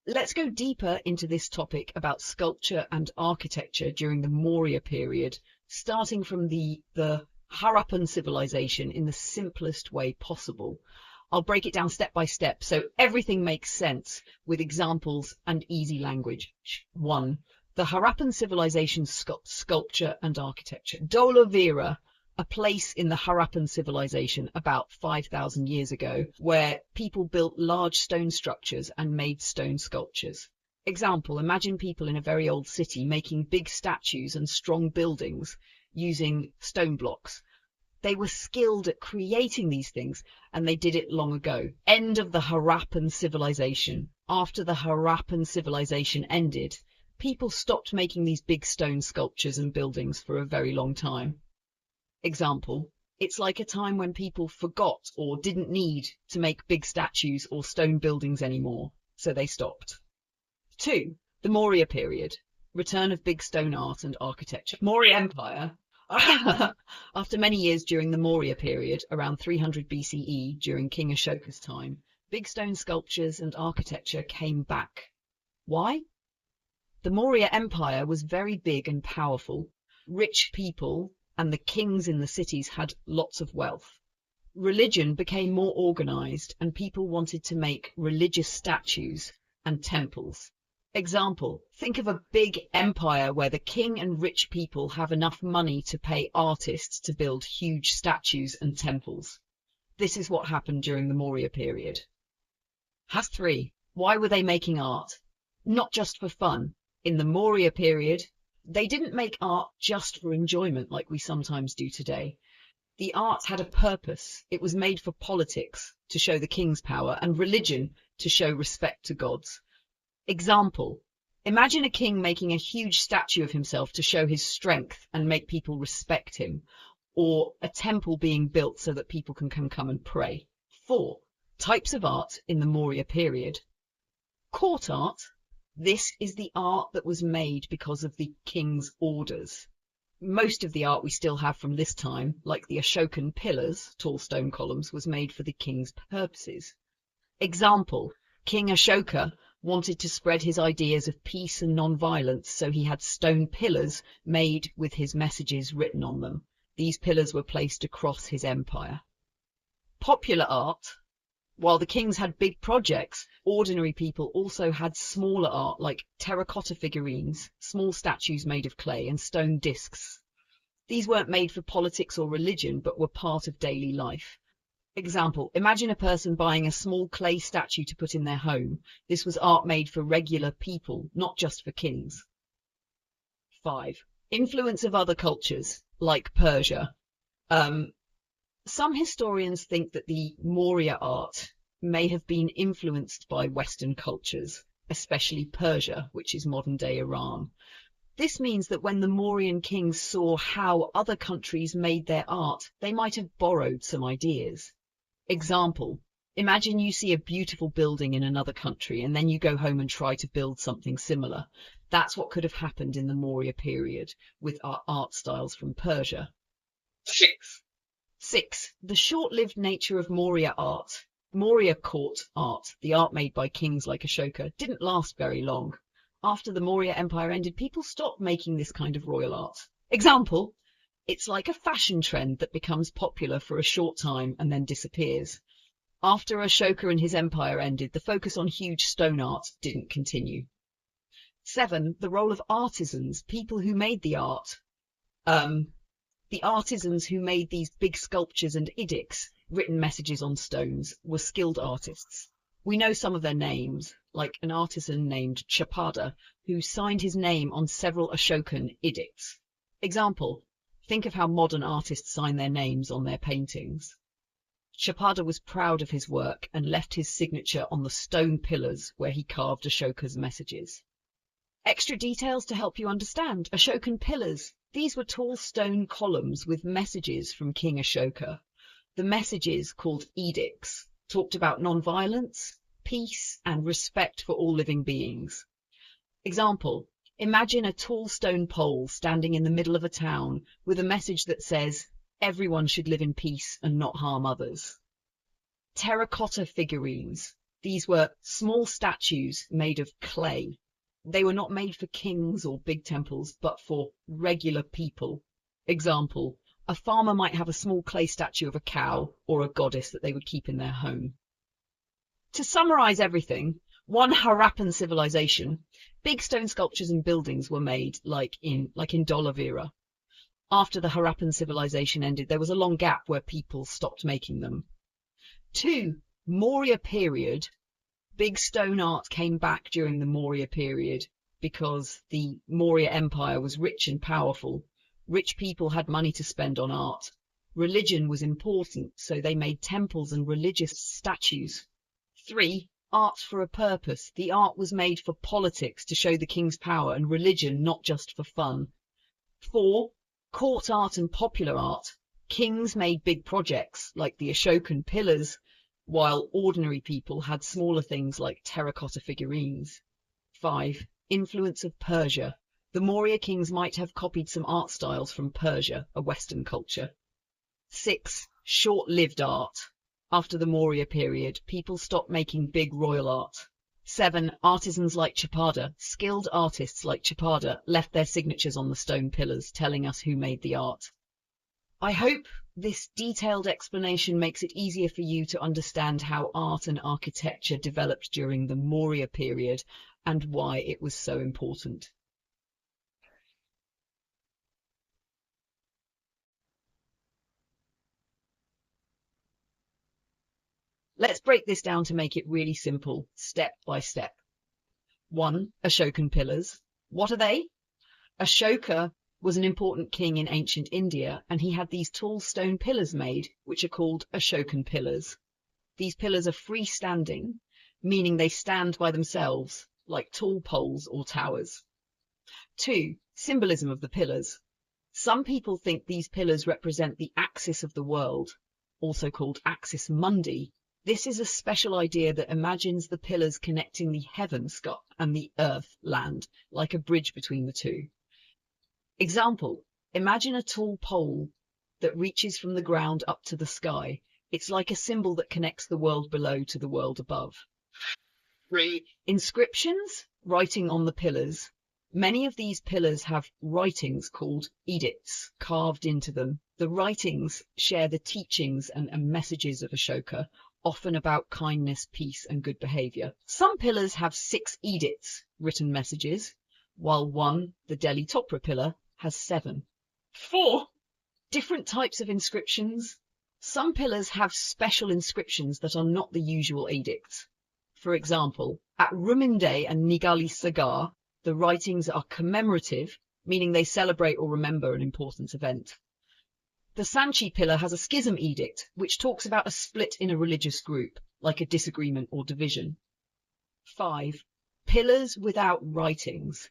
Let's go deeper into this topic about sculpture and architecture during the Maurya period, starting from the Harappan civilization in the simplest way possible. I'll break it down step by step so everything makes sense with examples and easy language. 1. The Harappan civilization sculpture and architecture. Dholavira, a place in the Harappan civilization about 5,000 years ago, where people built large stone structures and made stone sculptures. Example, imagine people in a very old city making big statues and strong buildings using stone blocks. They were skilled at creating these things, and they did it long ago. End of the Harappan civilization. After the Harappan civilization ended, people stopped making these big stone sculptures and buildings for a very long time. Example, it's like a time when people forgot or didn't need to make big statues or stone buildings anymore, so they stopped. 2. The Maurya period. Return of big stone art and architecture. Maurya Empire. After many years during the Maurya period, around 300 BCE, during King Ashoka's time, big stone sculptures and architecture came back. Why? The Maurya Empire was very big and powerful. Rich people and the kings in the cities had lots of wealth. Religion became more organized, and people wanted to make religious statues and temples. Example, think of a big empire where the king and rich people have enough money to pay artists to build huge statues and temples. This is what happened during the Maurya period. 3. Why were they making art? Not just for fun. In the Maurya period, they didn't make art just for enjoyment like we sometimes do today. The art had a purpose. It was made for politics, to show the king's power, and religion, to show respect to gods. Example, imagine a king making a huge statue of himself to show his strength and make people respect him, or a temple being built so that people can come and pray. 4. Types of art in the Maurya period. Court art. This is the art that was made because of the king's orders. Most of the art we still have from this time, like the Ashokan pillars, tall stone columns, was made for the king's purposes. Example, King Ashoka wanted to spread his ideas of peace and non-violence, so he had stone pillars made with his messages written on them. These pillars were placed across his empire. Popular art. While the kings had big projects, ordinary people also had smaller art like terracotta figurines, small statues made of clay, and stone discs. These weren't made for politics or religion, but were part of daily life. Example, imagine a person buying a small clay statue to put in their home. This was art made for regular people, not just for kings. 5. Influence of other cultures, like Persia. Some historians think that the Maurya art may have been influenced by Western cultures, especially Persia, which is modern-day Iran. This means that when the Mauryan kings saw how other countries made their art, they might have borrowed some ideas. Example, imagine you see a beautiful building in another country and then you go home and try to build something similar. That's what could have happened in the Maurya period with our art styles from Persia. 6. The short-lived nature of Maurya art. Maurya court art, the art made by kings like Ashoka, didn't last very long. After the Maurya Empire ended, people stopped making this kind of royal art. Example, it's like a fashion trend that becomes popular for a short time and then disappears. After Ashoka and his empire ended, the focus on huge stone art didn't continue. 7. The role of artisans, people who made the art. The artisans who made these big sculptures and edicts, written messages on stones, were skilled artists. We know some of their names, like an artisan named Chapada, who signed his name on several Ashokan edicts. Example, think of how modern artists sign their names on their paintings. Chapada was proud of his work and left his signature on the stone pillars where he carved Ashoka's messages. Extra details to help you understand. Ashokan pillars. These were tall stone columns with messages from King Ashoka. The messages, called edicts, talked about non-violence, peace, and respect for all living beings. Example, imagine a tall stone pole standing in the middle of a town with a message that says, everyone should live in peace and not harm others. Terracotta figurines. These were small statues made of clay. They were not made for kings or big temples, but for regular people. Example, a farmer might have a small clay statue of a cow or a goddess that they would keep in their home. To summarize everything, one Harappan civilization, big stone sculptures and buildings were made like in Dolavira. After the Harappan civilization ended, there was a long gap where people stopped making them. 2. Maurya period. Big stone art came back during the Maurya period because the Maurya Empire was rich and powerful. Rich people had money to spend on art. Religion was important, so they made temples and religious statues. 3. Art for a purpose. The art was made for politics to show the king's power, and religion, not just for fun. 4. Court art and popular art. Kings made big projects like the Ashokan pillars, while ordinary people had smaller things like terracotta figurines. 5. Influence of Persia. The Maurya kings might have copied some art styles from Persia, a Western culture. 6. Short-lived art. After the Maurya period, people stopped making big royal art. 7. Artisans like Chapada, skilled artists like Chapada, left their signatures on the stone pillars, telling us who made the art. I hope this detailed explanation makes it easier for you to understand how art and architecture developed during the Maurya period and why it was so important. Let's break this down to make it really simple, step by step. 1. Ashokan pillars. What are they? Ashoka was an important king in ancient India, and he had these tall stone pillars made, which are called Ashokan pillars. These pillars are freestanding, meaning they stand by themselves, like tall poles or towers. 2. Symbolism of the pillars. Some people think these pillars represent the axis of the world, also called axis mundi. This is a special idea that imagines the pillars connecting the heaven sky and the earth land, like a bridge between the two. Example, imagine a tall pole that reaches from the ground up to the sky. It's like a symbol that connects the world below to the world above. 3. Inscriptions, writing on the pillars. Many of these pillars have writings called edicts carved into them. The writings share the teachings and messages of Ashoka, often about kindness, peace, and good behavior. Some pillars have 6 edicts, written messages, while one, the Delhi Topra pillar, has 7. 4. Different types of inscriptions. Some pillars have special inscriptions that are not the usual edicts. For example, at Ruminde and Nigali Sagar, the writings are commemorative, meaning they celebrate or remember an important event. The Sanchi pillar has a schism edict, which talks about a split in a religious group, like a disagreement or division. 5. Pillars without writings.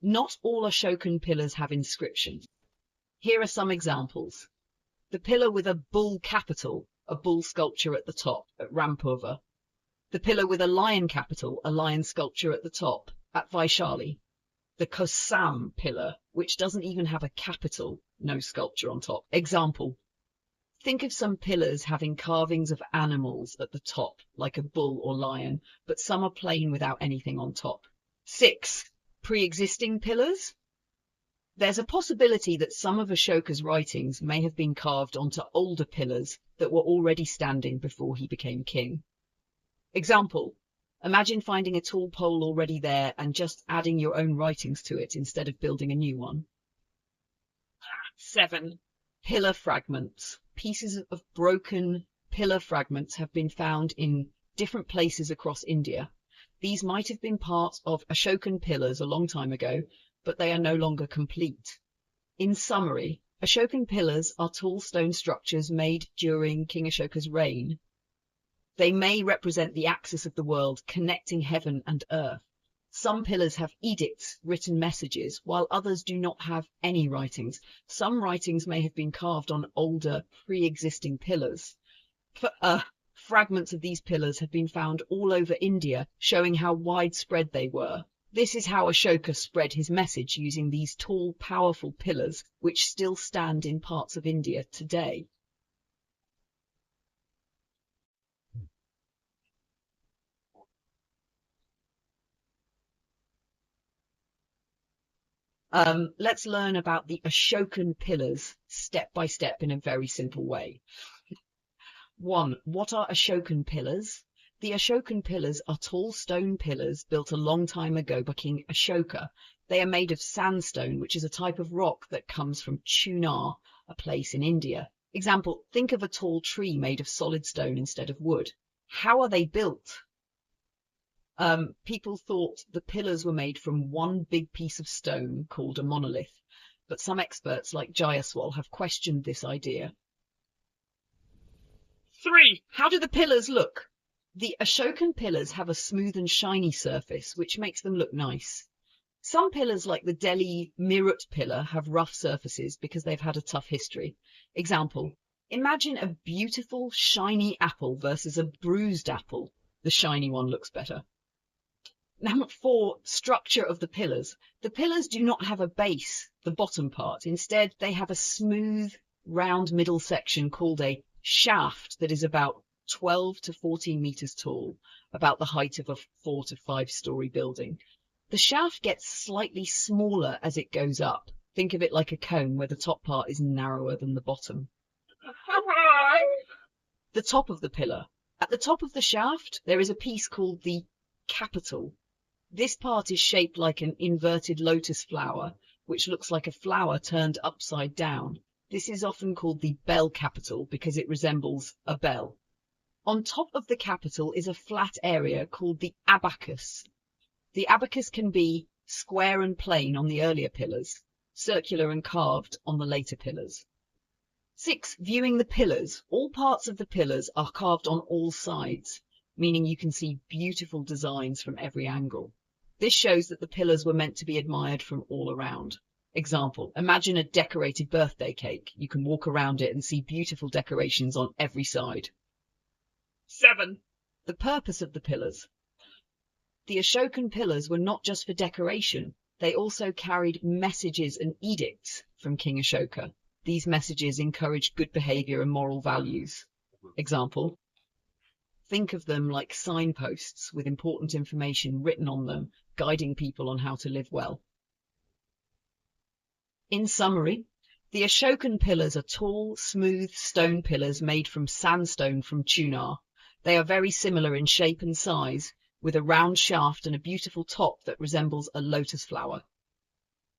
Not all Ashokan pillars have inscriptions. Here are some examples. The pillar with a bull capital, a bull sculpture at the top at Rampurva. The pillar with a lion capital, a lion sculpture at the top at Vaishali. The Kosam pillar, which doesn't even have a capital, no sculpture on top. Example, think of some pillars having carvings of animals at the top, like a bull or lion, but some are plain without anything on top. 6. Pre-existing pillars. There's a possibility that some of Ashoka's writings may have been carved onto older pillars that were already standing before he became king. Example, imagine finding a tall pole already there and just adding your own writings to it instead of building a new one. 7. Pillar fragments. Pieces of broken pillar fragments have been found in different places across India. These might have been part of Ashokan pillars a long time ago, but they are no longer complete. In summary, Ashokan pillars are tall stone structures made during King Ashoka's reign. They may represent the axis of the world, connecting heaven and earth. Some pillars have edicts, written messages, while others do not have any writings. Some writings may have been carved on older, pre-existing pillars. Fragments of these pillars have been found all over India, showing how widespread they were. This is how Ashoka spread his message using these tall, powerful pillars, which still stand in parts of India today. Let's learn about the Ashokan pillars step by step in a very simple way. 1. What are Ashokan pillars? The Ashokan pillars are tall stone pillars built a long time ago by King Ashoka. They are made of sandstone, which is a type of rock that comes from Chunar, a place in India. Example, think of a tall tree made of solid stone instead of wood. How are they built? People thought the pillars were made from one big piece of stone called a monolith, but some experts like Jayaswal have questioned this idea. 3. How do the pillars look? The Ashokan pillars have a smooth and shiny surface, which makes them look nice. Some pillars, like the Delhi Meerut pillar, have rough surfaces because they've had a tough history. Example, imagine a beautiful, shiny apple versus a bruised apple. The shiny one looks better. Number 4, structure of the pillars. The pillars do not have a base, the bottom part. Instead, they have a smooth, round middle section called a shaft that is about 12 to 14 meters tall, about the height of a 4 to 5 story building. The shaft gets slightly smaller as it goes up. Think of it like a cone where the top part is narrower than the bottom. The top of the pillar. At the top of the shaft, there is a piece called the capital. This part is shaped like an inverted lotus flower, which looks like a flower turned upside down. This is often called the bell capital because it resembles a bell. On top of the capital is a flat area called the abacus. The abacus can be square and plain on the earlier pillars, circular and carved on the later pillars. 6. Viewing the pillars. All parts of the pillars are carved on all sides, meaning you can see beautiful designs from every angle. This shows that the pillars were meant to be admired from all around. Example, imagine a decorated birthday cake. You can walk around it and see beautiful decorations on every side. 7. The purpose of the pillars. The Ashokan pillars were not just for decoration. They also carried messages and edicts from King Ashoka. These messages encouraged good behavior and moral values. Example, think of them like signposts with important information written on them, guiding people on how to live well. In summary, the Ashokan pillars are tall, smooth stone pillars made from sandstone from Chunar. They are very similar in shape and size, with a round shaft and a beautiful top that resembles a lotus flower.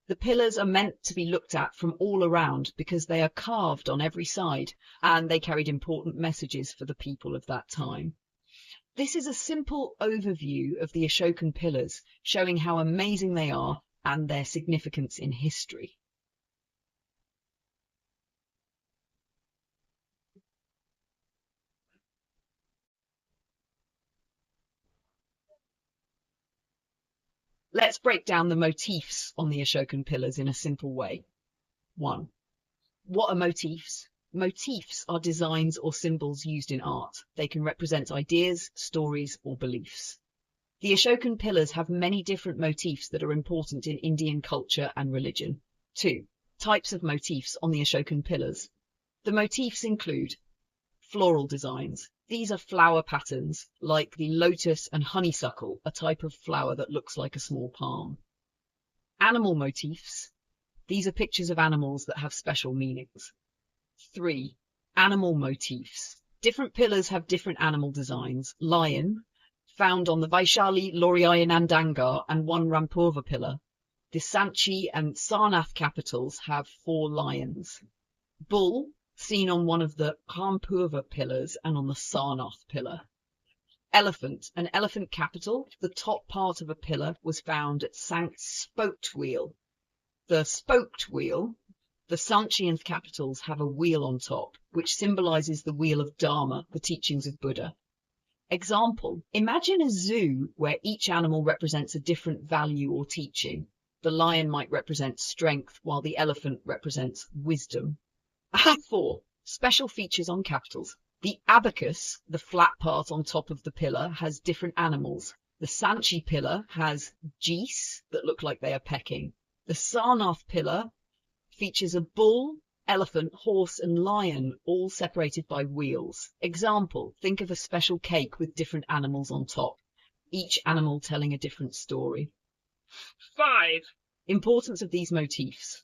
The pillars are meant to be looked at from all around because they are carved on every side and they carried important messages for the people of that time. This is a simple overview of the Ashokan pillars, showing how amazing they are and their significance in history. Let's break down the motifs on the Ashokan pillars in a simple way. 1. What are motifs? Motifs are designs or symbols used in art. They can represent ideas, stories, or beliefs. The Ashokan pillars have many different motifs that are important in Indian culture and religion. 2. Types of motifs on the Ashokan pillars. The motifs include floral designs. These are flower patterns, like the lotus and honeysuckle, a type of flower that looks like a small palm. Animal motifs. These are pictures of animals that have special meanings. 3. Animal motifs. Different pillars have different animal designs. Lion, found on the Vaishali, Lauriya Nandangar and one Rampurva pillar. The Sanchi and Sarnath capitals have 4 lions. Bull, seen on one of the Rampurva pillars and on the Sarnath pillar. Elephant, an elephant capital. The top part of a pillar was found at Sankt Spoked Wheel. The spoked wheel, the Sanchi capitals have a wheel on top, which symbolizes the wheel of Dharma, the teachings of Buddha. Example, imagine a zoo where each animal represents a different value or teaching. The lion might represent strength, while the elephant represents wisdom. 4. Special features on capitals. The abacus, the flat part on top of the pillar, has different animals. The Sanchi pillar has geese that look like they are pecking. The Sarnath pillar features a bull, elephant, horse and lion, all separated by wheels. Example, think of a special cake with different animals on top, each animal telling a different story. 5. Importance of these motifs.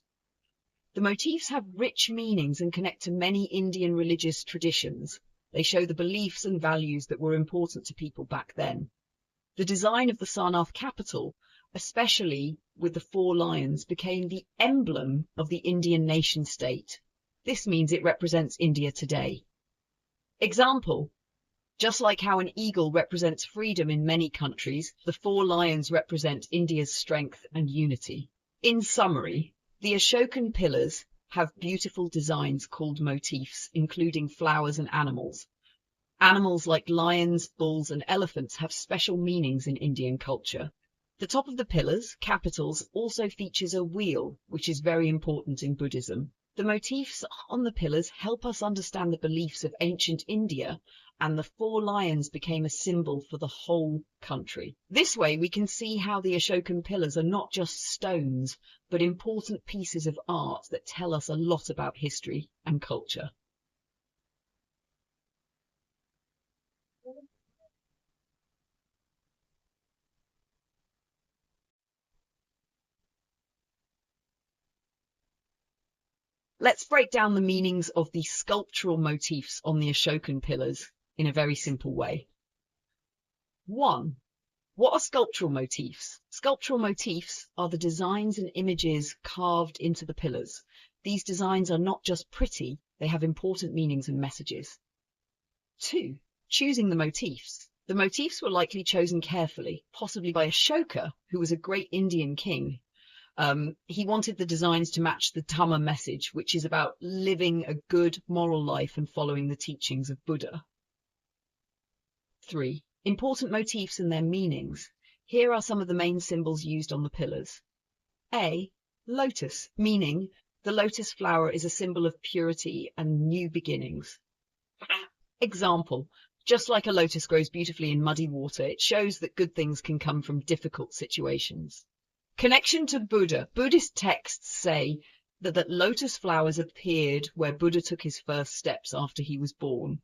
The motifs have rich meanings and connect to many Indian religious traditions. They show the beliefs and values that were important to people back then. The design of the Sarnath capital, especially with the 4 lions, became the emblem of the Indian nation state. This means it represents India today. Example: just like how an eagle represents freedom in many countries, the 4 lions represent India's strength and unity. In summary, the Ashokan pillars have beautiful designs called motifs, including flowers and animals. Animals like lions, bulls, and elephants have special meanings in Indian culture. The top of the pillars, capitals, also features a wheel, which is very important in Buddhism. The motifs on the pillars help us understand the beliefs of ancient India, and the 4 lions became a symbol for the whole country. This way we can see how the Ashokan pillars are not just stones, but important pieces of art that tell us a lot about history and culture. Let's break down the meanings of the sculptural motifs on the Ashokan pillars in a very simple way. 1. What are sculptural motifs? Sculptural motifs are the designs and images carved into the pillars. These designs are not just pretty, they have important meanings and messages. 2. Choosing the motifs. The motifs were likely chosen carefully, possibly by Ashoka, who was a great Indian king. He wanted the designs to match the Dhamma message, which is about living a good moral life and following the teachings of Buddha. 3. Important motifs and their meanings. Here are some of the main symbols used on the pillars. A. Lotus, meaning the lotus flower is a symbol of purity and new beginnings. Example: just like a lotus grows beautifully in muddy water, it shows that good things can come from difficult situations. Connection to Buddha. Buddhist texts say that lotus flowers appeared where Buddha took his first steps after he was born.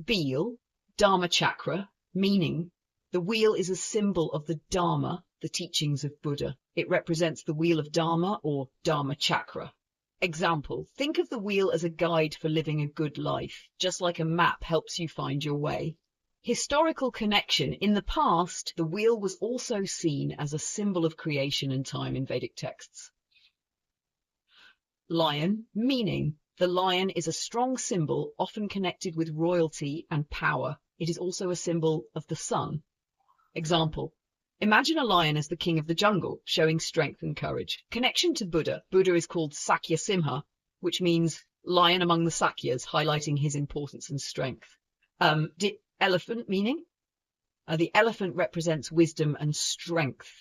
Wheel, Dharma chakra, meaning the wheel is a symbol of the Dharma, the teachings of Buddha. It represents the wheel of Dharma or Dharma chakra. Example: think of the wheel as a guide for living a good life, just like a map helps you find your way. Historical connection. In the past, the wheel was also seen as a symbol of creation and time in Vedic texts. Lion, meaning the lion is a strong symbol often connected with royalty and power. It is also a symbol of the sun. Example: imagine a lion as the king of the jungle, showing strength and courage. Connection to Buddha. Buddha is called Sakya Simha, which means lion among the Sakyas, highlighting his importance and strength. Elephant, meaning the elephant represents wisdom and strength.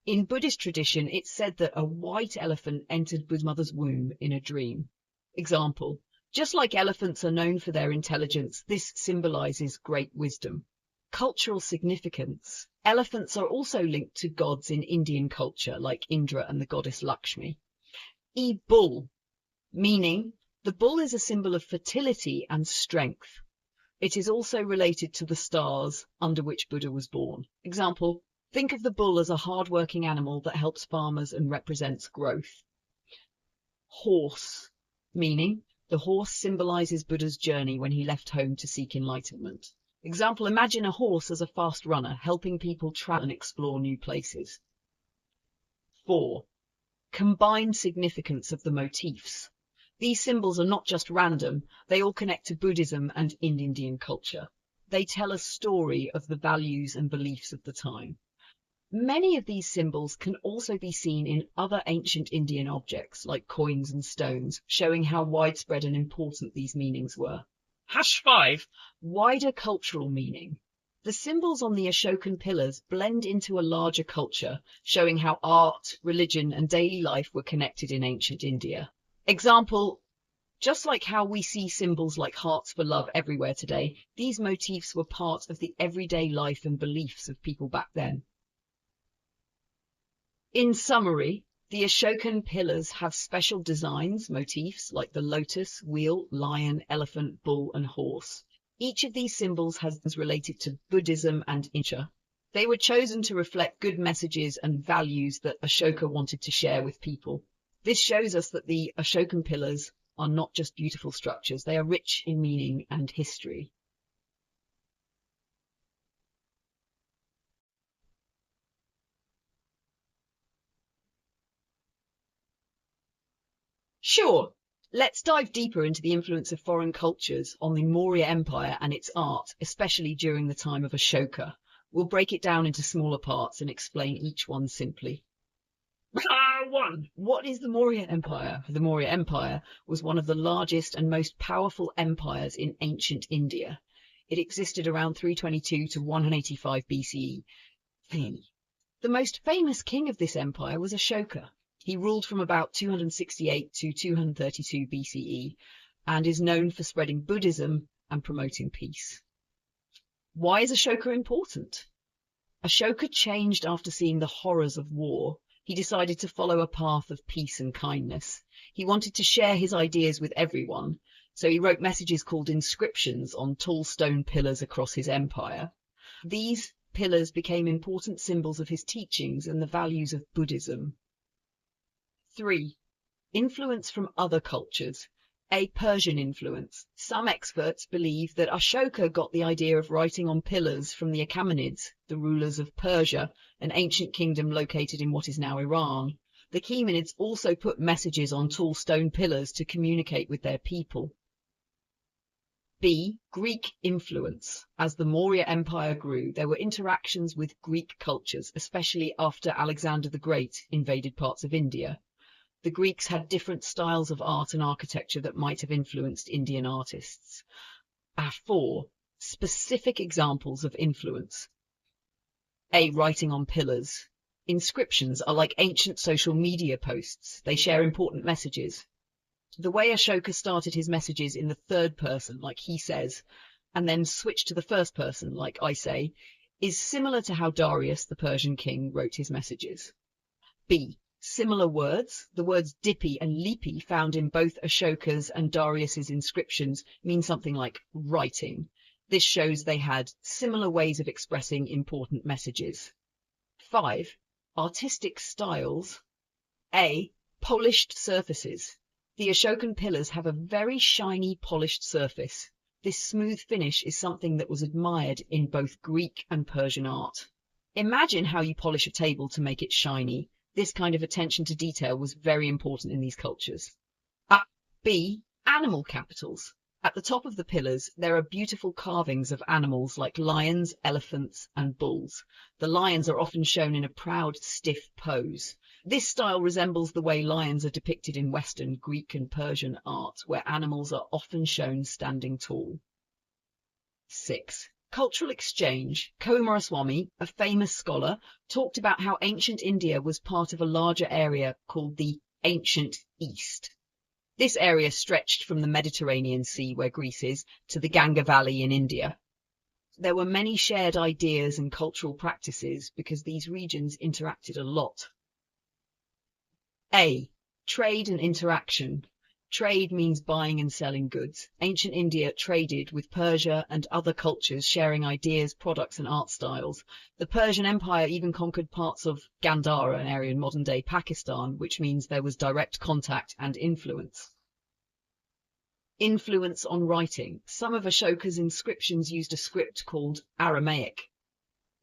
In Buddhist tradition, it's said that a white elephant entered Buddha's mother's womb in a dream. Example: just like elephants are known for their intelligence, this symbolizes great wisdom. Cultural significance. Elephants are also linked to gods in Indian culture, like Indra and the goddess Lakshmi. Bull, meaning the bull is a symbol of fertility and strength. It is also related to the stars under which Buddha was born. Example: think of the bull as a hard-working animal that helps farmers and represents growth. Horse, meaning the horse symbolizes Buddha's journey when he left home to seek enlightenment. Example: imagine a horse as a fast runner, helping people travel and explore new places. 4. Combined significance of the motifs. These symbols are not just random, they all connect to Buddhism and in Indian culture. They tell a story of the values and beliefs of the time. Many of these symbols can also be seen in other ancient Indian objects, like coins and stones, showing how widespread and important these meanings were. #5. Wider cultural meaning. The symbols on the Ashokan pillars blend into a larger culture, showing how art, religion, and daily life were connected in ancient India. Example: just like how we see symbols like hearts for love everywhere today, these motifs were part of the everyday life and beliefs of people back then. In summary, the Ashokan pillars have special designs, motifs, like the lotus, wheel, lion, elephant, bull, and horse. Each of these symbols is related to Buddhism and India. They were chosen to reflect good messages and values that Ashoka wanted to share with people. This shows us that the Ashokan pillars are not just beautiful structures, they are rich in meaning and history. Sure, let's dive deeper into the influence of foreign cultures on the Maurya Empire and its art, especially during the time of Ashoka. We'll break it down into smaller parts and explain each one simply. 1. What is the Maurya Empire? The Maurya Empire was one of the largest and most powerful empires in ancient India. It existed around 322 to 185 BCE. The most famous king of this empire was Ashoka. He ruled from about 268 to 232 BCE and is known for spreading Buddhism and promoting peace. Why is Ashoka important? Ashoka changed after seeing the horrors of war. He decided to follow a path of peace and kindness. He wanted to share his ideas with everyone, so he wrote messages called inscriptions on tall stone pillars across his empire. These pillars became important symbols of his teachings and the values of Buddhism. 3. Influence from other cultures. A Persian influence. Some experts believe that Ashoka got the idea of writing on pillars from the Achaemenids, the rulers of Persia, an ancient kingdom located in what is now Iran. The Achaemenids also put messages on tall stone pillars to communicate with their people. B. Greek influence. As the Maurya Empire grew, there were interactions with Greek cultures, especially after Alexander the Great invaded parts of India. The Greeks had different styles of art and architecture that might have influenced Indian artists. 4. Specific examples of influence. A. Writing on pillars. Inscriptions are like ancient social media posts. They share important messages. The way Ashoka started his messages in the third person, like he says, and then switched to the first person, like I say, is similar to how Darius, the Persian king, wrote his messages. B. Similar words. The words Dipi and Lipi found in both Ashoka's and Darius's inscriptions mean something like writing. This shows they had similar ways of expressing important messages. 5. Artistic styles. A. Polished surfaces. The Ashokan pillars have a very shiny, polished surface. This smooth finish is something that was admired in both Greek and Persian art. Imagine how you polish a table to make it shiny. This kind of attention to detail was very important in these cultures. B. Animal capitals. At the top of the pillars, there are beautiful carvings of animals like lions, elephants, and bulls. The lions are often shown in a proud, stiff pose. This style resembles the way lions are depicted in Western Greek and Persian art, where animals are often shown standing tall. 6. Cultural exchange. Kumaraswamy, a famous scholar, talked about how ancient India was part of a larger area called the Ancient East. This area stretched from the Mediterranean Sea, where Greece is, to the Ganga Valley in India. There were many shared ideas and cultural practices because these regions interacted a lot. A. Trade and interaction. Trade means buying and selling goods. Ancient India traded with Persia and other cultures, sharing ideas, products, and art styles. The Persian Empire even conquered parts of Gandhara, an area in modern-day Pakistan, which means there was direct contact and influence. Influence on writing. Some of Ashoka's inscriptions used a script called Aramaic.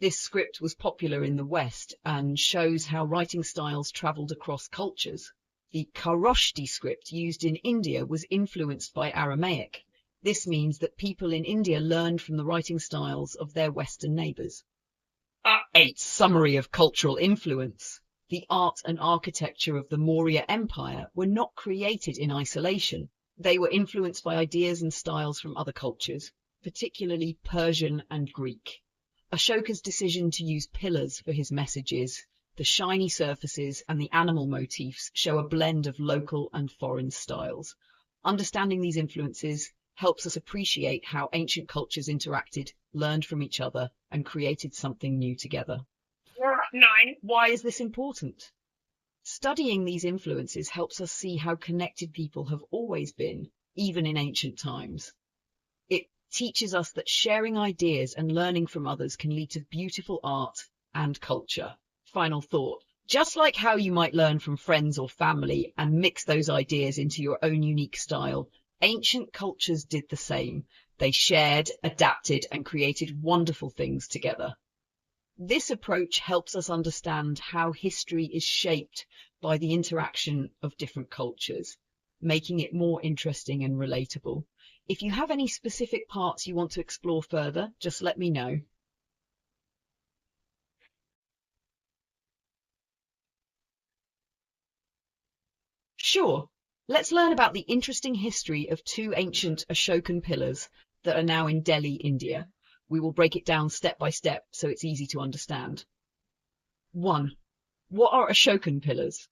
This script was popular in the West and shows how writing styles traveled across cultures. The Kharoshthi script used in India was influenced by Aramaic. This means that people in India learned from the writing styles of their Western neighbours. 8. Summary of cultural influence. The art and architecture of the Maurya Empire were not created in isolation. They were influenced by ideas and styles from other cultures, particularly Persian and Greek. Ashoka's decision to use pillars for his messages, the shiny surfaces, and the animal motifs show a blend of local and foreign styles. Understanding these influences helps us appreciate how ancient cultures interacted, learned from each other, and created something new together. 9. Why is this important? Studying these influences helps us see how connected people have always been, even in ancient times. It teaches us that sharing ideas and learning from others can lead to beautiful art and culture. Final thought. Just like how you might learn from friends or family and mix those ideas into your own unique style, ancient cultures did the same. They shared, adapted, and created wonderful things together. This approach helps us understand how history is shaped by the interaction of different cultures, making it more interesting and relatable. If you have any specific parts you want to explore further, just let me know. Sure, let's learn about the interesting history of two ancient Ashokan pillars that are now in Delhi, India. We will break it down step by step so it's easy to understand. 1. What are Ashokan pillars?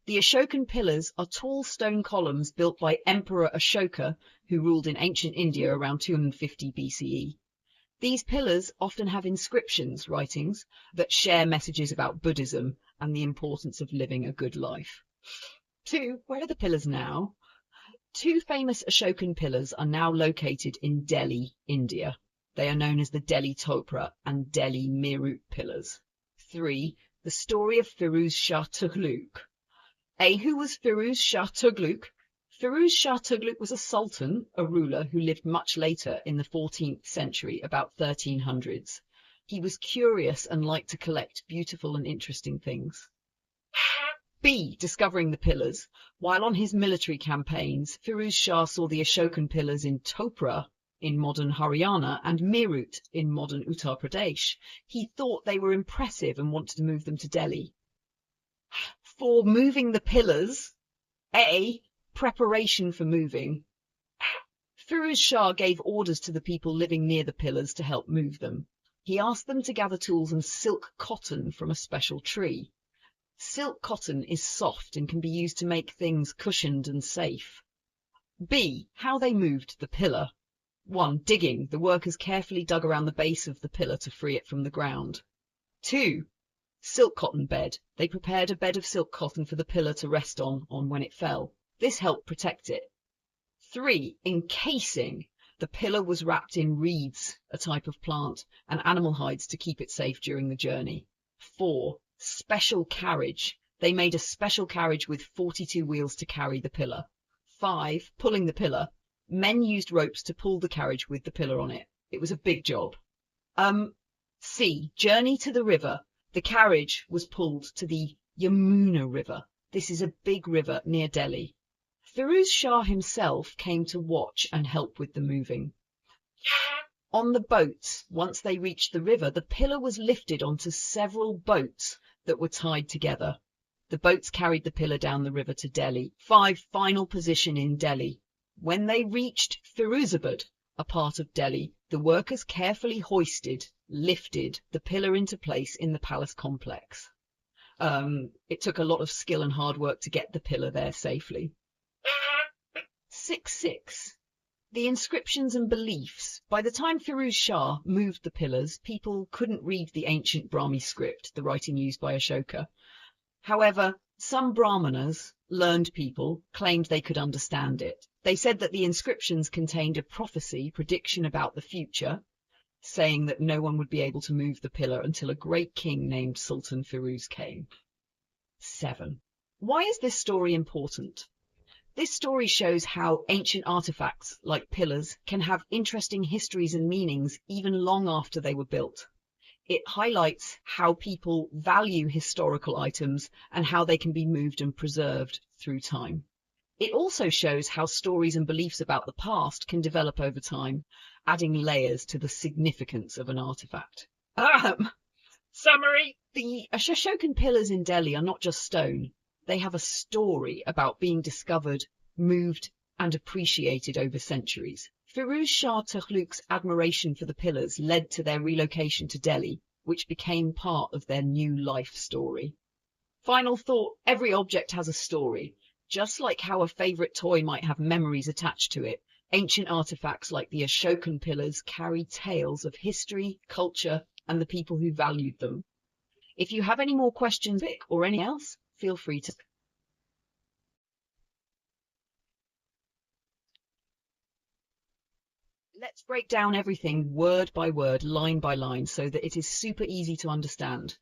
The Ashokan pillars are tall stone columns built by Emperor Ashoka, who ruled in ancient India around 250 BCE. These pillars often have inscriptions, writings, that share messages about Buddhism and the importance of living a good life. 2. Where are the pillars now? Two famous Ashokan pillars are now located in Delhi, India. They are known as the Delhi Topra and Delhi Meerut pillars. 3. The story of Firuz Shah Tughlaq. Who was Firuz Shah Tughlaq? Firuz Shah Tughlaq was a sultan, a ruler who lived much later in the 14th century, about 1300s. He was curious and liked to collect beautiful and interesting things. B. Discovering the pillars. While on his military campaigns, Firuz Shah saw the Ashokan pillars in Topra, in modern Haryana, and Meerut, in modern Uttar Pradesh. He thought they were impressive and wanted to move them to Delhi. For moving the pillars, A. Preparation for moving. Firuz Shah gave orders to the people living near the pillars to help move them. He asked them to gather tools and silk cotton from a special tree. Silk cotton is soft and can be used to make things cushioned and safe. B. How they moved the pillar. 1. Digging. The workers carefully dug around the base of the pillar to free it from the ground. 2. Silk cotton bed. They prepared a bed of silk cotton for the pillar to rest on when it fell. This helped protect it. 3. Encasing. The pillar was wrapped in reeds, a type of plant, and animal hides to keep it safe during the journey. 4. Special carriage. They made a special carriage with 42 wheels to carry the pillar. 5. Pulling the pillar. Men used ropes to pull the carriage with the pillar on it. It was a big job. C. Journey to the river. The carriage was pulled to the Yamuna River. This is a big river near Delhi. Firuz Shah himself came to watch and help with the moving. On the boats, once they reached the river, the pillar was lifted onto several boats that were tied together. The boats carried the pillar down the river to Delhi. 5. Final position in Delhi. When they reached Firuzabad, a part of Delhi, the workers carefully lifted the pillar into place in the palace complex. It took a lot of skill and hard work to get the pillar there safely. 6. The inscriptions and beliefs. By the time Firuz Shah moved the pillars, people couldn't read the ancient Brahmi script, the writing used by Ashoka. However, some Brahmanas, learned people, claimed they could understand it. They said that the inscriptions contained a prophecy, prediction about the future, saying that no one would be able to move the pillar until a great king named Sultan Firuz came. 7. Why is this story important? This story shows how ancient artifacts, like pillars, can have interesting histories and meanings even long after they were built. It highlights how people value historical items and how they can be moved and preserved through time. It also shows how stories and beliefs about the past can develop over time, adding layers to the significance of an artifact. Summary. The Ashokan pillars in Delhi are not just stone. They have a story about being discovered, moved, and appreciated over centuries. Firuz Shah Tughlaq's admiration for the pillars led to their relocation to Delhi, which became part of their new life story. Final thought, every object has a story. Just like how a favourite toy might have memories attached to it, ancient artifacts like the Ashokan pillars carry tales of history, culture, and the people who valued them. If you have any more questions or anything else, feel free to Let's break down everything word by word, line by line, so that it is super easy to understand.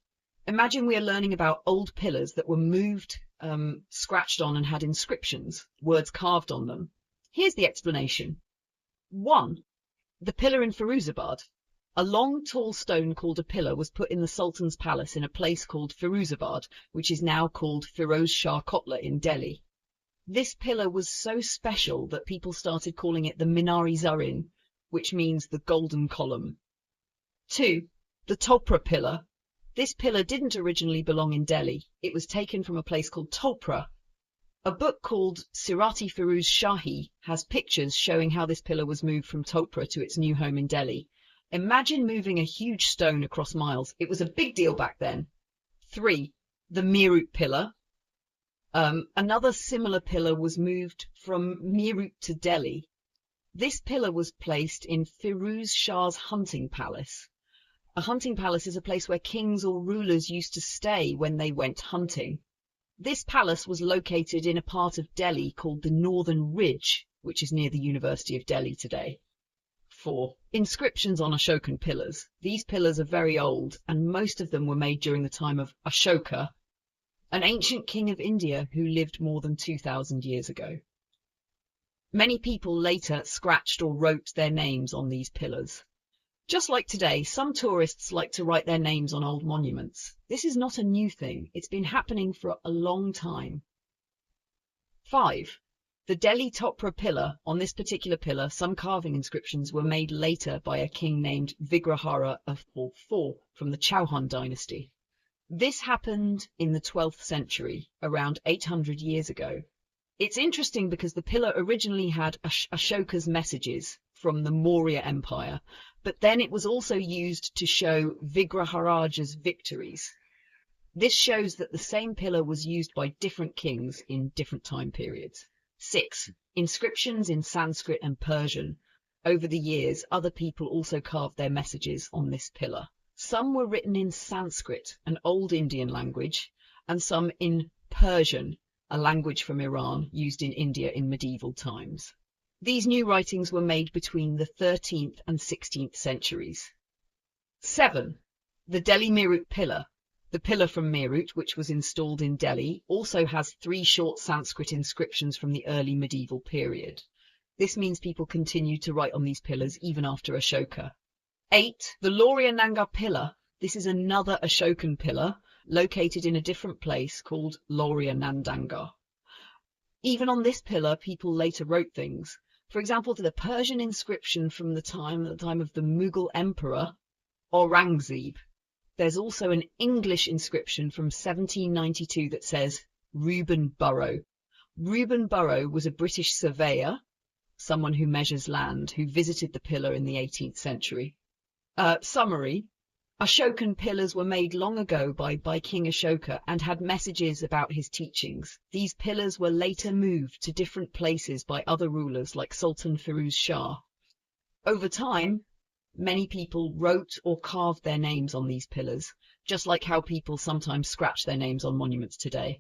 Imagine we are learning about old pillars that were moved, scratched on and had inscriptions, words carved on them. Here's the explanation. 1. The pillar in Firuzabad. A long, tall stone called a pillar was put in the Sultan's palace in a place called Firuzabad, which is now called Firoz Shah Kotla in Delhi. This pillar was so special that people started calling it the Minar-i-Zarin, which means the golden column. 2. The Topra pillar. This pillar didn't originally belong in Delhi. It was taken from a place called Topra. A book called Sirati Firuz Shahi has pictures showing how this pillar was moved from Topra to its new home in Delhi. Imagine moving a huge stone across miles. It was a big deal back then. 3. The Meerut pillar. Another similar pillar was moved from Meerut to Delhi. This pillar was placed in Firuz Shah's hunting palace. A hunting palace is a place where kings or rulers used to stay when they went hunting. This palace was located in a part of Delhi called the Northern Ridge, which is near the University of Delhi today. 4. Inscriptions on Ashokan pillars. These pillars are very old, and most of them were made during the time of Ashoka, an ancient king of India who lived more than 2,000 years ago. Many people later scratched or wrote their names on these pillars. Just like today, some tourists like to write their names on old monuments. This is not a new thing. It's been happening for a long time. 5. The Delhi Topra pillar. On this particular pillar, some carving inscriptions were made later by a king named Vigrahara IV from the Chauhan dynasty. This happened in the 12th century, around 800 years ago. It's interesting because the pillar originally had Ashoka's messages from the Maurya Empire, but then it was also used to show Vigraharaja's victories. This shows that the same pillar was used by different kings in different time periods. 6. Inscriptions in Sanskrit and Persian. Over the years, other people also carved their messages on this pillar. Some were written in Sanskrit, an old Indian language, and some in Persian, a language from Iran used in India in medieval times. These new writings were made between the 13th and 16th centuries. 7. The Delhi Meerut pillar. The pillar from Meerut, which was installed in Delhi, also has 3 short Sanskrit inscriptions from the early medieval period. This means people continued to write on these pillars even after Ashoka. 8. The Laurya Nanga pillar. This is another Ashokan pillar, located in a different place called Laurya Nandanga. Even on this pillar, people later wrote things. For example, the Persian inscription from the time of the Mughal Emperor Aurangzeb. There's also an English inscription from 1792 that says Reuben Burrow. Reuben Burrow was a British surveyor, someone who measures land, who visited the pillar in the 18th century. Summary. Ashokan pillars were made long ago by King Ashoka and had messages about his teachings. These pillars were later moved to different places by other rulers like Sultan Firuz Shah. Over time, many people wrote or carved their names on these pillars, just like how people sometimes scratch their names on monuments today.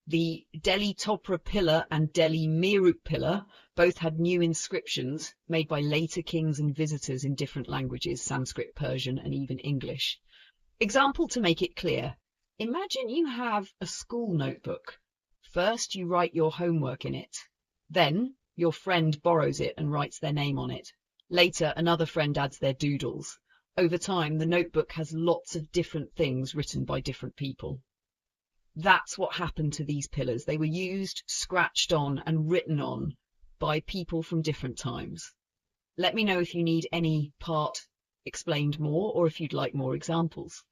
The Delhi Topra pillar and Delhi Meerut pillar both had new inscriptions made by later kings and visitors in different languages, Sanskrit, Persian, and even English. Example to make it clear. Imagine you have a school notebook. First, you write your homework in it. Then, your friend borrows it and writes their name on it. Later, another friend adds their doodles. Over time, the notebook has lots of different things written by different people. That's what happened to these pillars. They were used, scratched on, and written on by people from different times. Let me know if you need any part explained more or if you'd like more examples.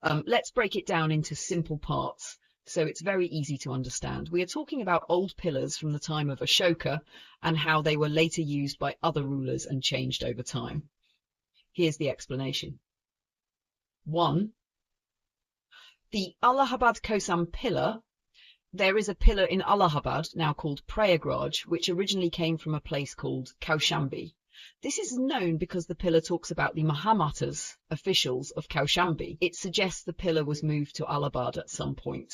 Let's break it down into simple parts, so it's very easy to understand. We are talking about old pillars from the time of Ashoka and how they were later used by other rulers and changed over time. Here's the explanation. 1. The Allahabad Kosam pillar. There is a pillar in Allahabad, now called Prayagraj, which originally came from a place called Kaushambi. This is known because the pillar talks about the Mahamattas, officials of Kaushambi. It suggests the pillar was moved to Allahabad at some point.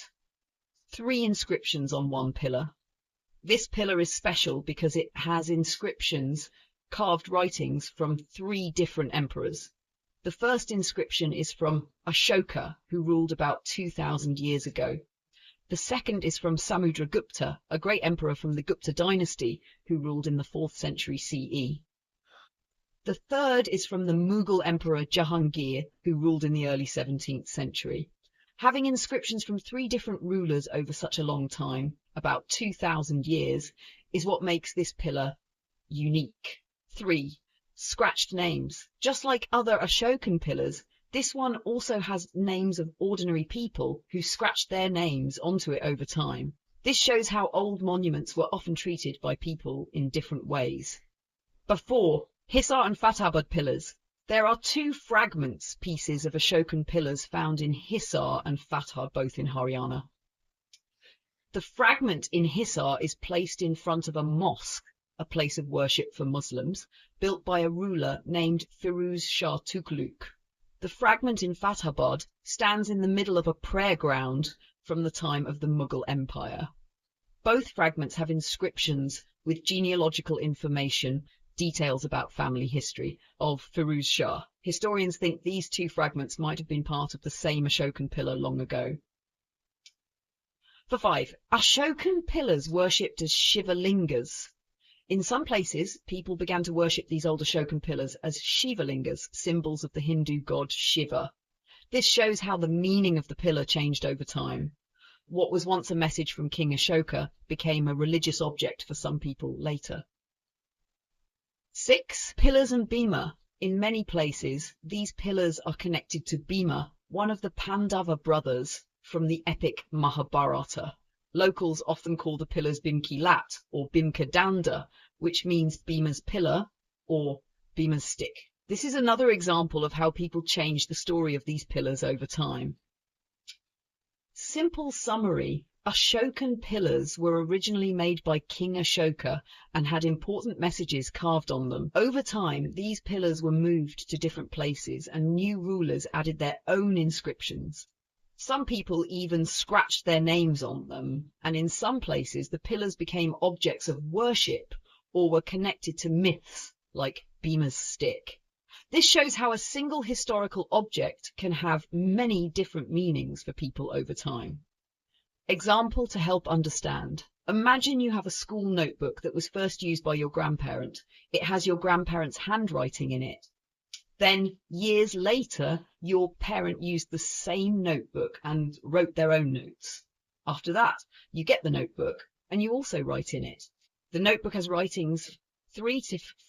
3 inscriptions on one pillar. This pillar is special because it has inscriptions, carved writings from 3 different emperors. The first inscription is from Ashoka, who ruled about 2,000 years ago. The second is from Samudragupta, a great emperor from the Gupta dynasty, who ruled in the 4th century CE. The third is from the Mughal emperor Jahangir, who ruled in the early 17th century. Having inscriptions from 3 different rulers over such a long time, about 2,000 years, is what makes this pillar unique. 3. Scratched names. Just like other Ashokan pillars, this one also has names of ordinary people who scratched their names onto it over time. This shows how old monuments were often treated by people in different ways. 4. Hisar and Fathabad pillars. There are 2 fragments pieces of Ashokan pillars found in Hisar and Fatha, both in Haryana. The fragment in Hisar is placed in front of a mosque, a place of worship for Muslims, built by a ruler named Firuz Shah Tughlaq. The fragment in Fathabad stands in the middle of a prayer ground from the time of the Mughal Empire. Both fragments have inscriptions with genealogical information, details about family history of Firuz Shah. Historians think these 2 fragments might have been part of the same Ashokan pillar long ago. 5. Ashokan pillars worshipped as Shivalingas. In some places, people began to worship these old Ashokan pillars as Shivalingas, symbols of the Hindu god Shiva. This shows how the meaning of the pillar changed over time. What was once a message from King Ashoka became a religious object for some people later. 6. Pillars and Bhima. In many places, these pillars are connected to Bhima, one of the Pandava brothers from the epic Mahabharata. Locals often call the pillars Bhimkilat or Bhimkadanda, which means Bhima's pillar or Bhima's stick. This is another example of how people change the story of these pillars over time. Simple summary. Ashokan pillars were originally made by King Ashoka and had important messages carved on them. Over time, these pillars were moved to different places and new rulers added their own inscriptions. Some people even scratched their names on them, and in some places the pillars became objects of worship or were connected to myths like Bhima's stick. This shows how a single historical object can have many different meanings for people over time. Example to help understand. Imagine you have a school notebook that was first used by your grandparent. It has your grandparent's handwriting in it. Then, years later, your parent used the same notebook and wrote their own notes. After that, you get the notebook and you also write in it. The notebook has writings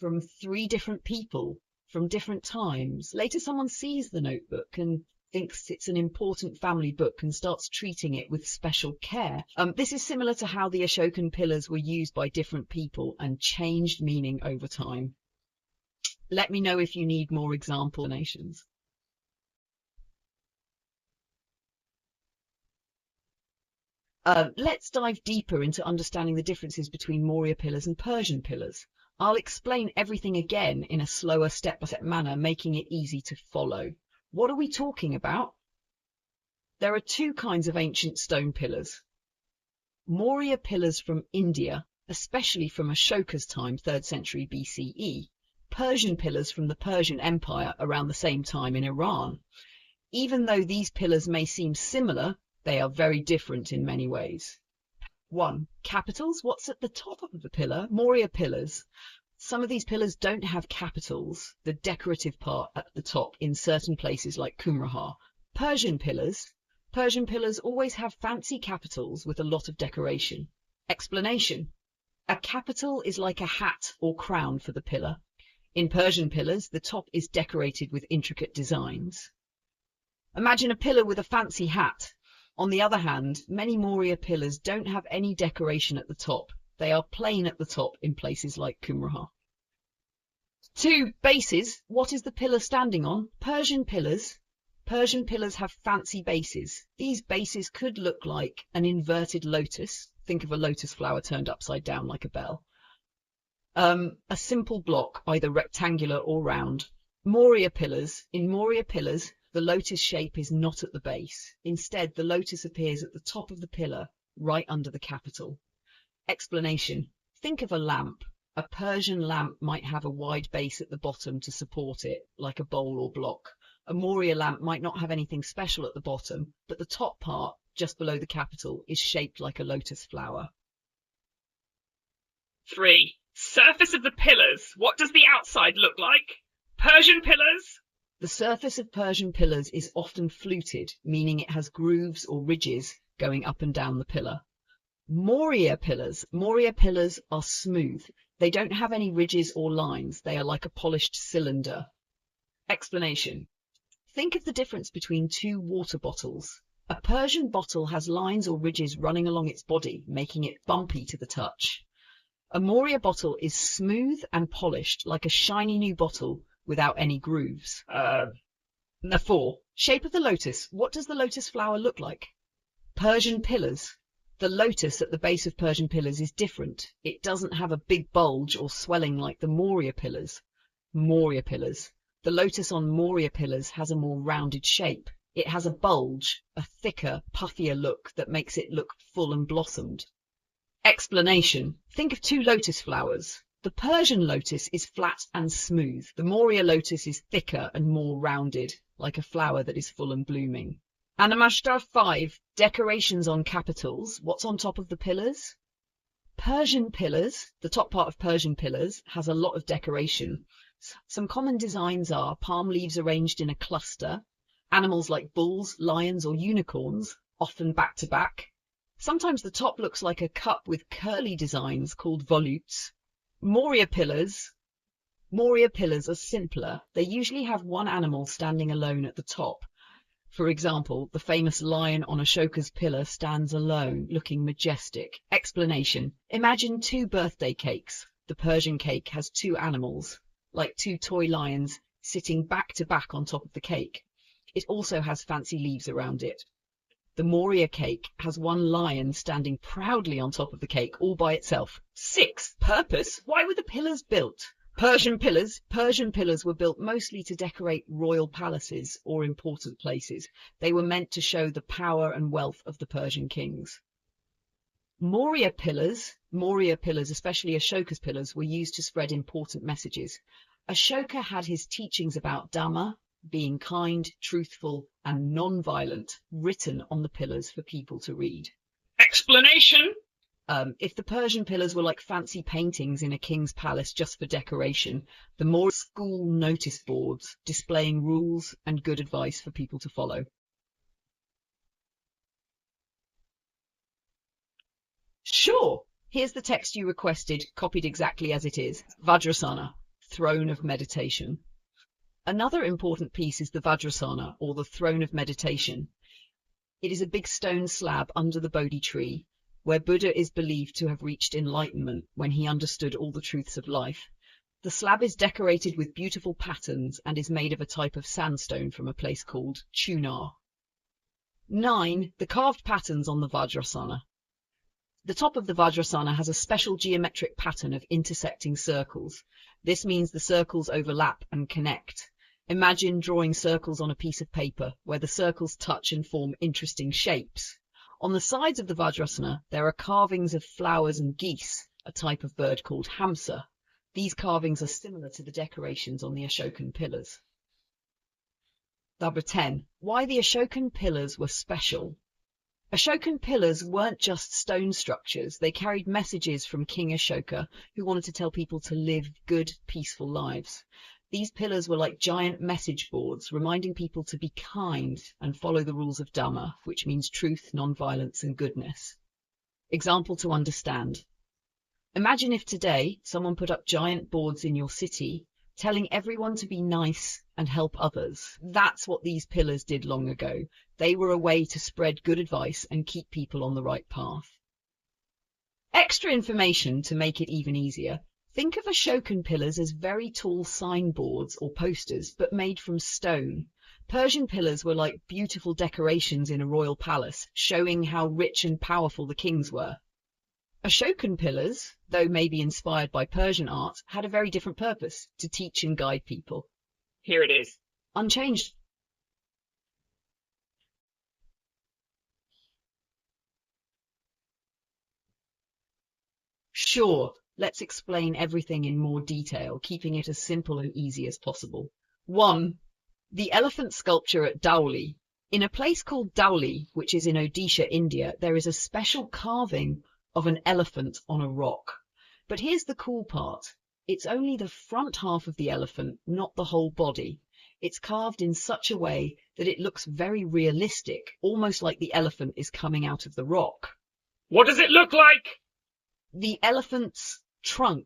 from 3 different people from different times. Later, someone sees the notebook and thinks it's an important family book and starts treating it with special care. This is similar to how the Ashokan pillars were used by different people and changed meaning over time. Let me know if you need more examples. Let's dive deeper into understanding the differences between Maurya pillars and Persian pillars. I'll explain everything again in a slower step-by-step manner, making it easy to follow. What are we talking about? There are 2 kinds of ancient stone pillars. Maurya pillars from India, especially from Ashoka's time, 3rd century BCE. Persian pillars from the Persian Empire around the same time in Iran. Even though these pillars may seem similar, they are very different in many ways. 1. Capitals. What's at the top of the pillar? Maurya pillars. Some of these pillars don't have capitals, the decorative part at the top in certain places like Kumraha. Persian pillars. Persian pillars always have fancy capitals with a lot of decoration. Explanation. A capital is like a hat or crown for the pillar. In Persian pillars, the top is decorated with intricate designs. Imagine a pillar with a fancy hat. On the other hand, many Maurya pillars don't have any decoration at the top. They are plain at the top in places like Kumraha. 2. Bases. What is the pillar standing on? Persian pillars. Persian pillars have fancy bases. These bases could look like an inverted lotus. Think of a lotus flower turned upside down like a bell. A simple block, either rectangular or round. Maurya pillars. In Maurya pillars, the lotus shape is not at the base. Instead, the lotus appears at the top of the pillar, right under the capital. Explanation. Think of a lamp. A Persian lamp might have a wide base at the bottom to support it, like a bowl or block. A Maurya lamp might not have anything special at the bottom, but the top part, just below the capital, is shaped like a lotus flower. 3. Surface of the pillars. What does the outside look like? Persian pillars? The surface of Persian pillars is often fluted, meaning it has grooves or ridges going up and down the pillar. Maurya pillars are smooth. They don't have any ridges or lines. They are like a polished cylinder. Explanation. Think of the difference between two water bottles. A Persian bottle has lines or ridges running along its body, making it bumpy to the touch. A Maurya bottle is smooth and polished, like a shiny new bottle without any grooves. 4. Shape of the lotus. What does the lotus flower look like? Persian pillars. The lotus at the base of Persian pillars is different. It doesn't have a big bulge or swelling like the Maurya pillars. The lotus on Maurya pillars has a more rounded shape. It has a bulge, a thicker, puffier look that makes it look full and blossomed. Explanation. Think of two lotus flowers. The Persian lotus is flat and smooth. The Maurya lotus is thicker and more rounded, like a flower that is full and blooming. Anamashtar 5. Decorations on capitals. What's on top of the pillars? Persian pillars. The top part of Persian pillars has a lot of decoration. Some common designs are palm leaves arranged in a cluster, animals like bulls, lions, or unicorns, often back to back. Sometimes the top looks like a cup with curly designs called volutes. Maurya pillars are simpler. They usually have one animal standing alone at the top. For example, the famous lion on Ashoka's pillar stands alone, looking majestic. Explanation. Imagine two birthday cakes. The Persian cake has two animals, like two toy lions, sitting back to back on top of the cake. It also has fancy leaves around it. The Maurya cake has one lion standing proudly on top of the cake, all by itself. 6. Purpose. Why were the pillars built? Persian pillars were built mostly to decorate royal palaces or important places. They were meant to show the power and wealth of the Persian kings. Maurya pillars, especially Ashoka's pillars, were used to spread important messages. Ashoka had his teachings about Dhamma, being kind, truthful, and non-violent, written on the pillars for people to read. Explanation. If the Persian pillars were like fancy paintings in a king's palace just for decoration, the more school notice boards displaying rules and good advice for people to follow. Sure, here's the text you requested, copied exactly as it is. Vajrasana, throne of meditation. Another important piece is the Vajrasana, or the throne of meditation. It is a big stone slab under the Bodhi tree, where Buddha is believed to have reached enlightenment when he understood all the truths of life. The slab is decorated with beautiful patterns and is made of a type of sandstone from a place called Chunar. 9. The carved patterns on the Vajrasana. The top of the Vajrasana has a special geometric pattern of intersecting circles. This means the circles overlap and connect. Imagine drawing circles on a piece of paper where the circles touch and form interesting shapes. On the sides of the Vajrasana, there are carvings of flowers and geese, a type of bird called hamsa. These carvings are similar to the decorations on the Ashokan pillars. Number 10. Why the Ashokan pillars were special. Ashokan pillars weren't just stone structures. They carried messages from King Ashoka, who wanted to tell people to live good, peaceful lives. These pillars were like giant message boards, reminding people to be kind and follow the rules of Dhamma, which means truth, non-violence, and goodness. Example to understand. Imagine if today someone put up giant boards in your city, telling everyone to be nice and help others. That's what these pillars did long ago. They were a way to spread good advice and keep people on the right path. Extra information to make it even easier. Think of Ashokan pillars as very tall signboards or posters, but made from stone. Persian pillars were like beautiful decorations in a royal palace, showing how rich and powerful the kings were. Ashokan pillars, though maybe inspired by Persian art, had a very different purpose: to teach and guide people. Here it is. Unchanged. Sure, let's explain everything in more detail, keeping it as simple and easy as possible. 1. The elephant sculpture at Dhauli. In a place called Dhauli, which is in Odisha, India, there is a special carving of an elephant on a rock. But here's the cool part. It's only the front half of the elephant, not the whole body. It's carved in such a way that it looks very realistic, almost like the elephant is coming out of the rock. What does it look like? The elephant's trunk,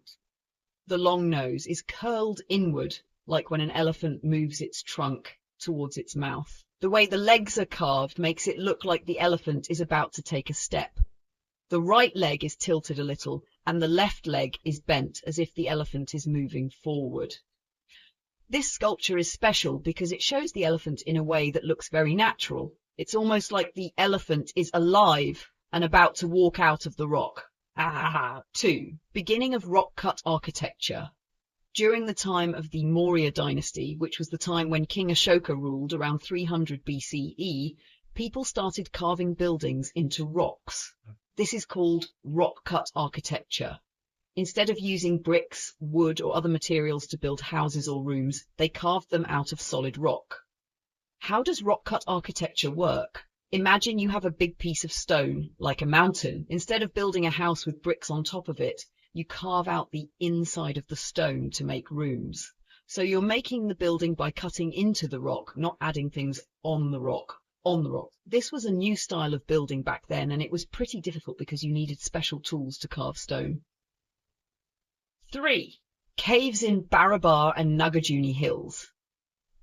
the long nose, is curled inward, like when an elephant moves its trunk towards its mouth. The way the legs are carved makes it look like the elephant is about to take a step. The right leg is tilted a little, and the left leg is bent as if the elephant is moving forward. This sculpture is special because it shows the elephant in a way that looks very natural. It's almost like the elephant is alive and about to walk out of the rock. 2. Beginning of rock-cut architecture. During the time of the Maurya dynasty, which was the time when King Ashoka ruled around 300 BCE, people started carving buildings into rocks. This is called rock-cut architecture. Instead of using bricks, wood, or other materials to build houses or rooms, they carved them out of solid rock. How does rock-cut architecture work? Imagine you have a big piece of stone, like a mountain. Instead of building a house with bricks on top of it, you carve out the inside of the stone to make rooms. So you're making the building by cutting into the rock, not adding things on the rock. This was a new style of building back then, and it was pretty difficult because you needed special tools to carve stone. 3. Caves in Barabar and Nagarjuni Hills.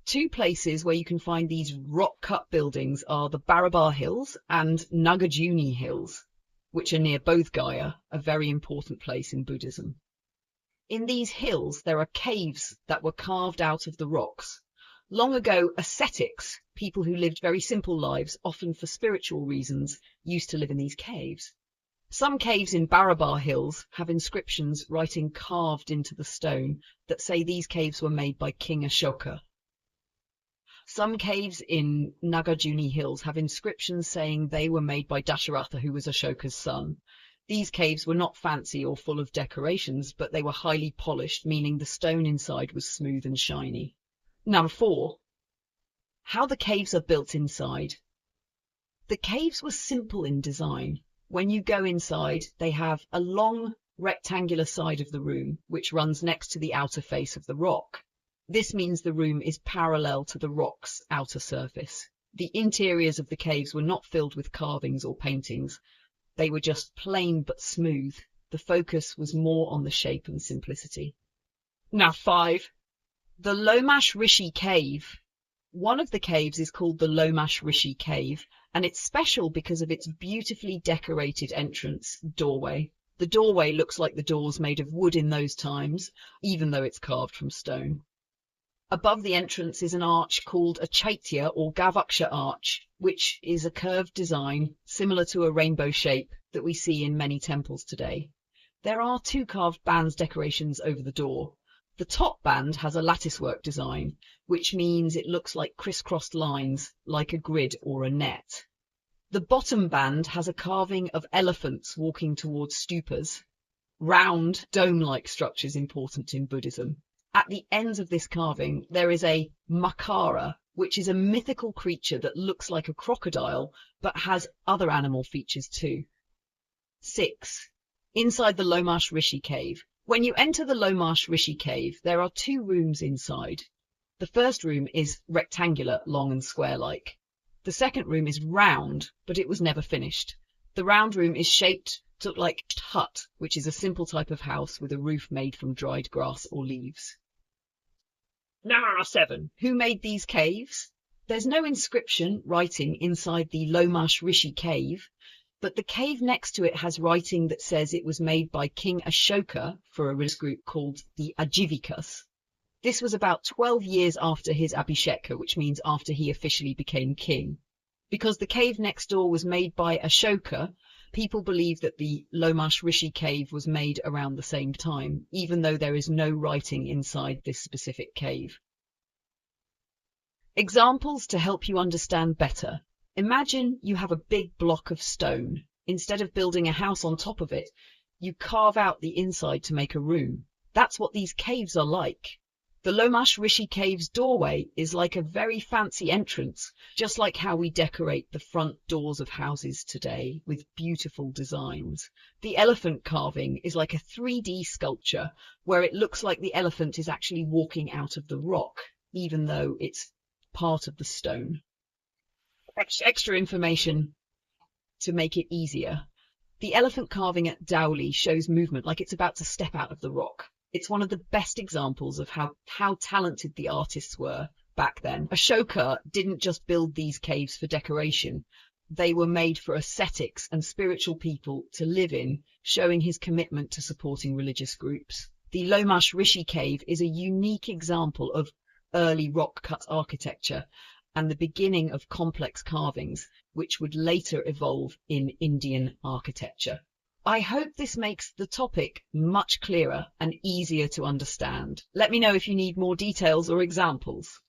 2 places where you can find these rock-cut buildings are the Barabar Hills and Nagarjuni Hills, which are near Bodh Gaya, a very important place in Buddhism. In these hills, there are caves that were carved out of the rocks. Long ago, ascetics, people who lived very simple lives, often for spiritual reasons, used to live in these caves. Some caves in Barabar Hills have inscriptions writing carved into the stone that say these caves were made by King Ashoka. Some caves in Nagarjuni Hills have inscriptions saying they were made by Dasharatha, who was Ashoka's son. These caves were not fancy or full of decorations, but they were highly polished, meaning the stone inside was smooth and shiny. Number 4. How the caves are built inside. The caves were simple in design. When you go inside, they have a long rectangular side of the room, which runs next to the outer face of the rock. This means the room is parallel to the rock's outer surface. The interiors of the caves were not filled with carvings or paintings. They were just plain but smooth. The focus was more on the shape and simplicity. Now 5. The Lomash Rishi Cave. One of the caves is called the Lomash Rishi Cave, and it's special because of its beautifully decorated entrance doorway. The doorway looks like the doors made of wood in those times, even though it's carved from stone. Above the entrance is an arch called a chaitya or gavaksha arch, which is a curved design similar to a rainbow shape that we see in many temples today. There are 2 carved bands decorations over the door. The top band has a latticework design, which means it looks like crisscrossed lines, like a grid or a net. The bottom band has a carving of elephants walking towards stupas, round, dome-like structures important in Buddhism. At the ends of this carving, there is a makara, which is a mythical creature that looks like a crocodile, but has other animal features too. 6. Inside the Lomash Rishi Cave. When you enter the Lomash Rishi Cave, there are 2 rooms inside. The first room is rectangular, long and square-like. The second room is round, but it was never finished. The round room is shaped to look like a hut, which is a simple type of house with a roof made from dried grass or leaves. Now 7. Who made these caves? There's no inscription writing inside the Lomash Rishi Cave, but the cave next to it has writing that says it was made by King Ashoka for a religious group called the Ajivikas. This was about 12 years after his Abhisheka, which means after he officially became king. Because the cave next door was made by Ashoka, people believe that the Lomash Rishi Cave was made around the same time, even though there is no writing inside this specific cave. Examples to help you understand better. Imagine you have a big block of stone. Instead of building a house on top of it, You carve out the inside to make a room. That's what these caves are like. The Lomash Rishi Cave's doorway is like a very fancy entrance, just like how we decorate the front doors of houses today with beautiful designs. The elephant carving is like a 3D sculpture where it looks like the elephant is actually walking out of the rock, even though it's part of the stone. Extra information to make it easier. The elephant carving at Dowley shows movement like it's about to step out of the rock. It's one of the best examples of how talented the artists were back then. Ashoka didn't just build these caves for decoration. They were made for ascetics and spiritual people to live in, showing his commitment to supporting religious groups. The Lomash Rishi Cave is a unique example of early rock-cut architecture and the beginning of complex carvings, which would later evolve in Indian architecture. I hope this makes the topic much clearer and easier to understand. Let me know if you need more details or examples.